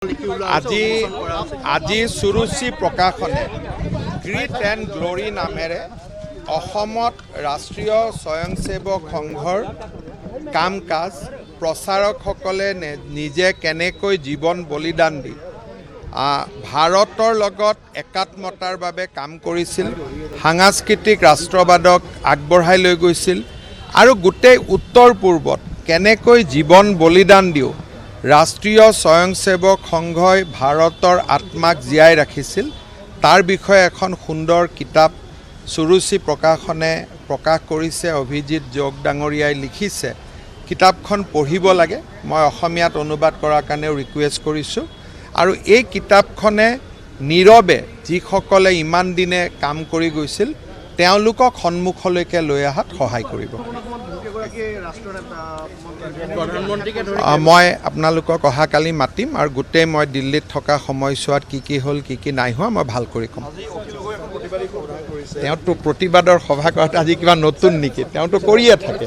আজি সুৰুচি প্ৰকাশনে greet and গ্লৰি নামেৰে অসমত ৰাষ্ট্ৰীয় স্বয়ংসেৱক সংঘৰ কাম কাজ প্ৰচাৰকসকলে নিজে কেনেকৈ জীৱন বলিদান দি ভাৰতৰ লগত একাত্মতাৰ বাবে কাম কৰিছিল, সাংস্কৃতিক ৰাষ্ট্ৰবাদক আগবঢ়াই লৈ গৈছিল আৰু গোটেই উত্তৰ পূৰ্বত কেনেকৈ জীৱন বলিদান দিও ৰাষ্ট্ৰীয় স্বয়ংসেৱক সংঘই ভাৰতৰ আত্মাক জীয়াই ৰাখিছিল তাৰ বিষয়ে এখন সুন্দৰ কিতাপ সুৰুচি প্ৰকাশনে প্ৰকাশ কৰিছে। অভিজিত যোগ ডাঙৰীয়াই লিখিছে। কিতাপখন পঢ়িব লাগে। মই অসমীয়াত অনুবাদ কৰাৰ কাৰণেও ৰিকুৱেষ্ট কৰিছোঁ আৰু এই কিতাপখনে নীৰৱে যিসকলে ইমান দিনে কাম কৰি গৈছিল তেওঁলোকক সন্মুখলৈকে লৈ অহাত সহায় কৰিব। মই আপোনালোকক অহাকালি মাতিম আৰু গোটেই মই দিল্লীত থকা সময়ছোৱাত কি হ'ল কি নাই হোৱা মই ভাল কৰি ক'ম। তেওঁতো প্ৰতিবাদৰ সভা কৰাত আজি কিবা নতুন নেকি? তেওঁতো কৰিয়ে থাকে।